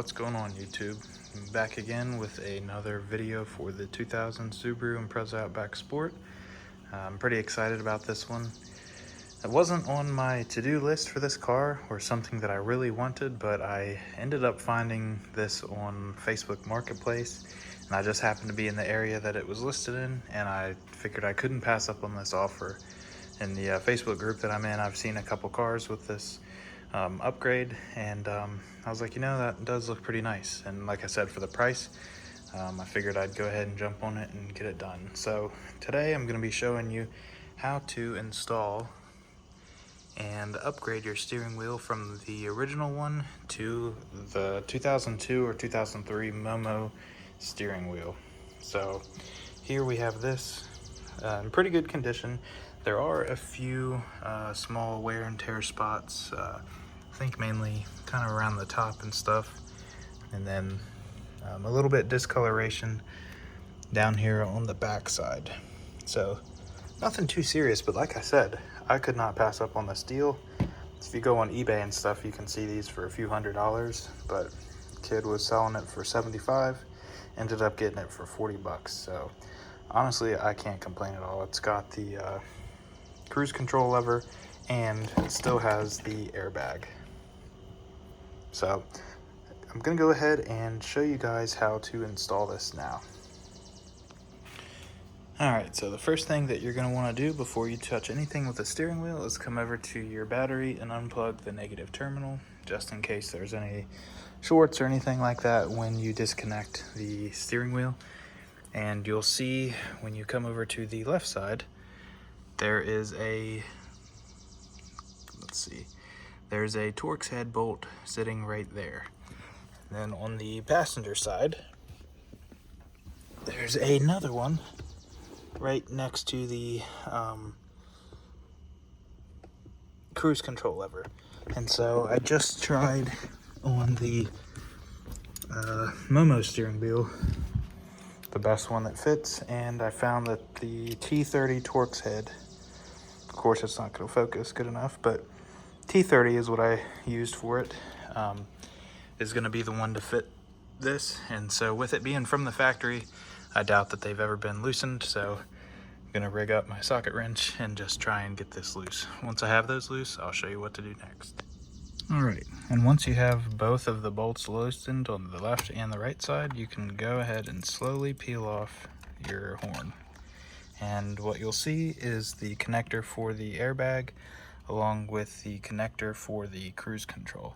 What's going on, YouTube? I'm back again with another video for the 2000 Subaru Impreza Outback Sport. I'm pretty excited about this one. It wasn't on my to-do list for this car or something that I really wanted, but I ended up finding this on Facebook Marketplace, and I just happened to be in the area that it was listed in, and I figured I couldn't pass up on this offer. In the Facebook group that I'm in, I've seen a couple cars with this upgrade, and I was like, that does look pretty nice. And like I said, for the price, I figured I'd go ahead and jump on it and get it done. So today I'm going to be showing you how to install and upgrade your steering wheel from the original one to the 2002 or 2003 Momo steering wheel. So here we have this in pretty good condition. There are a few small wear and tear spots, I think mainly kind of around the top and stuff, and then a little bit discoloration down here on the back side. So nothing too serious, but like I said, I could not pass up on this deal. If you go on eBay and stuff, you can see these for a few $100s, but kid was selling it for 75, ended up getting it for 40 bucks. So honestly, I can't complain at all. It's got the cruise control lever, and it still has the airbag. So I'm gonna go ahead and show you guys how to install this now. Alright, so the first thing that you're gonna wanna do before you touch anything with the steering wheel is come over to your battery and unplug the negative terminal, just in case there's any shorts or anything like that when you disconnect the steering wheel. And you'll see when you come over to the left side, there is there's a Torx head bolt sitting right there. Then on the passenger side, there's another one right next to the cruise control lever. And so I just tried on the Momo steering wheel, the best one that fits, and I found that the T30 Torx head, of course it's not going to focus good enough, but T30 is what I used for it, is going to be the one to fit this. And so with it being from the factory, I doubt that they've ever been loosened, so I'm going to rig up my socket wrench and just try and get this loose. Once I have those loose, I'll show you what to do next. Alright, and once you have both of the bolts loosened on the left and the right side, you can go ahead and slowly peel off your horn. And what you'll see is the connector for the airbag along with the connector for the cruise control.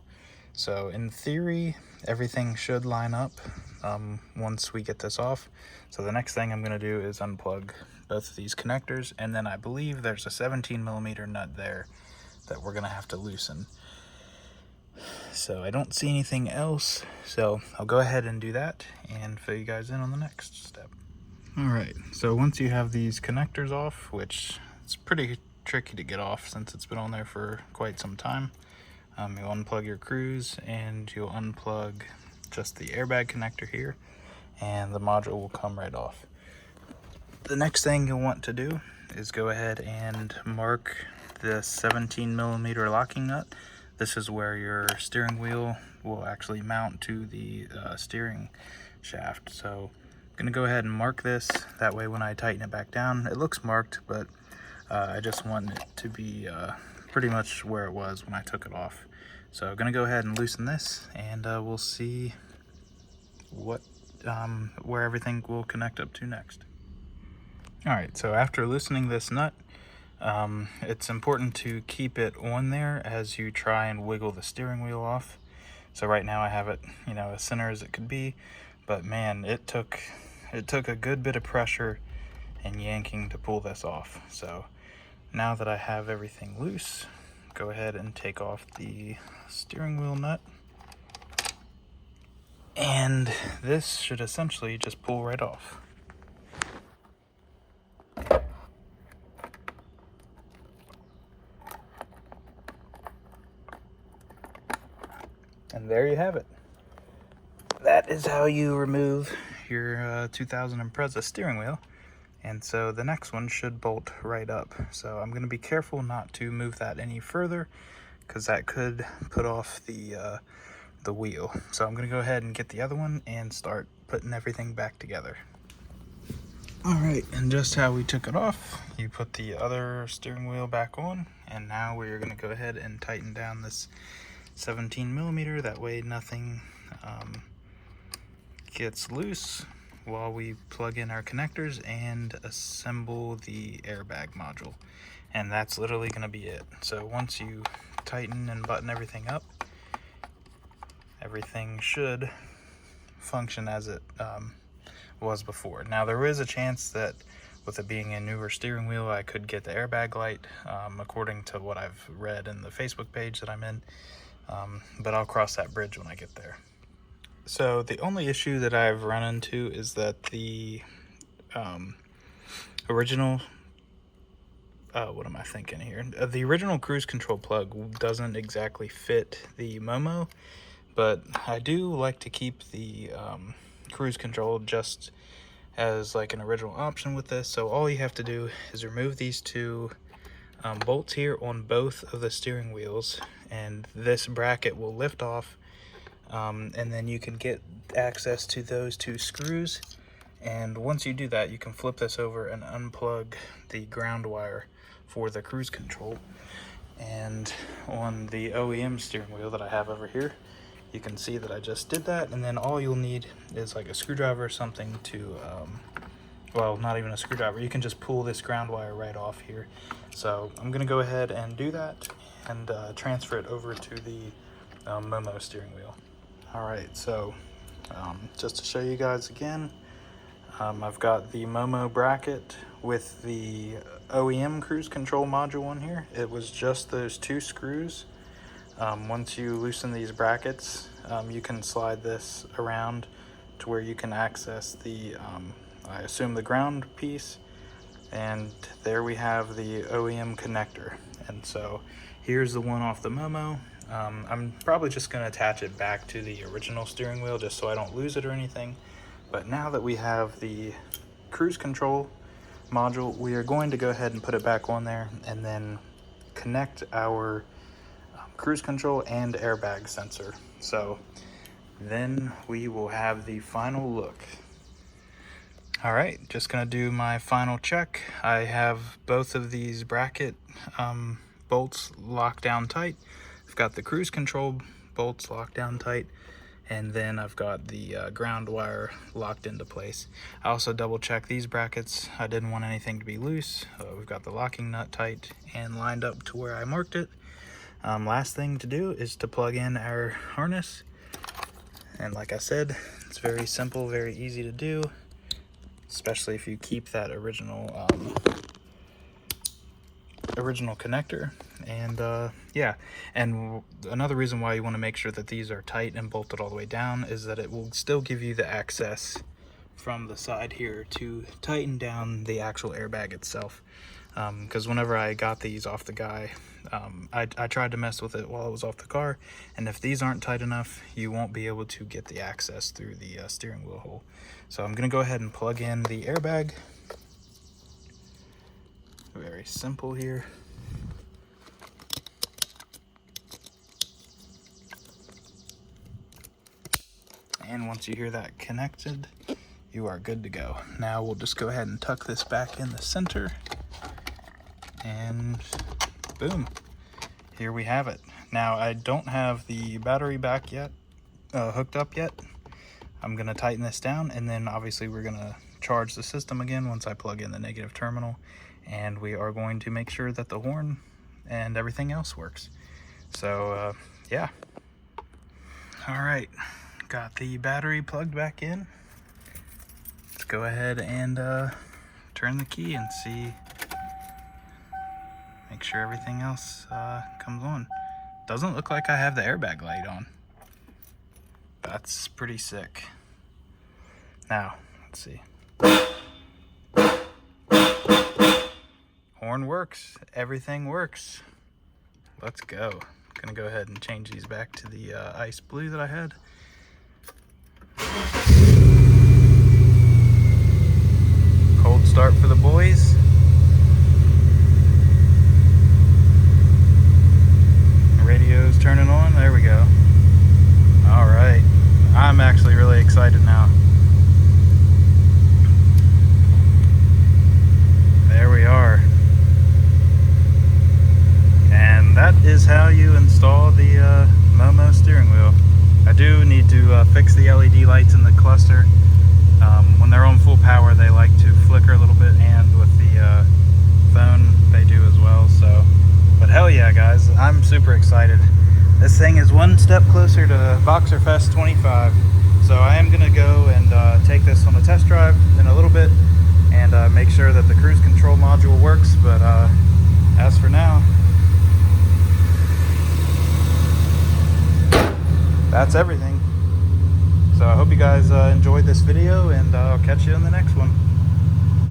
So in theory, everything should line up once we get this off. So the next thing I'm going to do is unplug both of these connectors, and then I believe there's a 17mm nut there that we're going to have to loosen. So I don't see anything else, so I'll go ahead and do that and fill you guys in on the next step. Alright, so once you have these connectors off, which it's pretty tricky to get off since it's been on there for quite some time, you'll unplug your cruise and you'll unplug just the airbag connector here, and the module will come right off. The next thing you'll want to do is go ahead and mark the 17mm locking nut. This is where your steering wheel will actually mount to the steering shaft. So I'm going to go ahead and mark this. That way when I tighten it back down, it looks marked, but I just want it to be pretty much where it was when I took it off. So I'm going to go ahead and loosen this, and we'll see where everything will connect up to next. Alright, so after loosening this nut, it's important to keep it on there as you try and wiggle the steering wheel off. So right now I have it, as center as it could be, but man, it took a good bit of pressure and yanking to pull this off. So now that I have everything loose, go ahead and take off the steering wheel nut, and this should essentially just pull right off. And there you have it. That is how you remove your 2000 Impreza steering wheel. And so the next one should bolt right up. So I'm going to be careful not to move that any further, because that could put off the the wheel. So I'm gonna go ahead and get the other one and start putting everything back together. All right, and just how we took it off, you put the other steering wheel back on, and now we're gonna go ahead and tighten down this 17mm. That way nothing gets loose while we plug in our connectors and assemble the airbag module. And that's literally gonna be it. So once you tighten and button everything up, everything should function as it was before. Now there is a chance that with it being a newer steering wheel, I could get the airbag light, according to what I've read in the Facebook page that I'm in, but I'll cross that bridge when I get there. So the only issue that I've run into is that the original what am I thinking here? The original cruise control plug doesn't exactly fit the Momo, but I do like to keep the cruise control just as like an original option with this. So all you have to do is remove these two bolts here on both of the steering wheels, and this bracket will lift off, and then you can get access to those two screws. And once you do that, you can flip this over and unplug the ground wire for the cruise control. And on the OEM steering wheel that I have over here, you can see that I just did that. And then all you'll need is like a screwdriver or something to, well, not even a screwdriver. You can just pull this ground wire right off here. So I'm gonna go ahead and do that and transfer it over to the Momo steering wheel. All right, so just to show you guys again, I've got the Momo bracket with the OEM cruise control module on here. It was just those two screws. Once you loosen these brackets, you can slide this around to where you can access the, I assume the ground piece, and there we have the OEM connector. And so here's the one off the Momo. I'm probably just going to attach it back to the original steering wheel just so I don't lose it or anything. But now that we have the cruise control module, we are going to go ahead and put it back on there and then connect our cruise control and airbag sensor. So then we will have the final look. All right, just gonna do my final check. I have both of these bracket bolts locked down tight. I've got the cruise control bolts locked down tight, and then I've got the ground wire locked into place. I also double checked these brackets. I didn't want anything to be loose. We've got the locking nut tight and lined up to where I marked it. Last thing to do is to plug in our harness. And like I said, it's very simple, very easy to do, especially if you keep that original connector. And yeah, and another reason why you want to make sure that these are tight and bolted all the way down is that it will still give you the access from the side here to tighten down the actual airbag itself. Because whenever I got these off the guy, I tried to mess with it while it was off the car, and if these aren't tight enough, you won't be able to get the access through the steering wheel hole. So I'm gonna go ahead and plug in the airbag. Very simple here. And once you hear that connected, you are good to go. Now we'll just go ahead and tuck this back in the center, and boom, here we have it. Now I don't have the battery back yet, hooked up yet. I'm gonna tighten this down, and then obviously we're gonna charge the system again once I plug in the negative terminal, and we are going to make sure that the horn and everything else works. So yeah. All right, got the battery plugged back in. Let's go ahead and turn the key and see, make sure everything else comes on. Doesn't look like I have the airbag light on. That's pretty sick. Now, let's see. Horn works, everything works. Let's go. Gonna go ahead and change these back to the ice blue that I had. Cold start for the boys. The radio's turning on, there we go. All that is how you install the Momo steering wheel. I do need to fix the LED lights in the cluster. When they're on full power, they like to flicker a little bit, and with the phone, they do as well. So, but hell yeah, guys, I'm super excited. This thing is one step closer to Boxer Fest 25. So I am gonna go and take this on a test drive in a little bit and make sure that the cruise control module works. But as for now, that's everything. So I hope you guys enjoyed this video, and I'll catch you in the next one.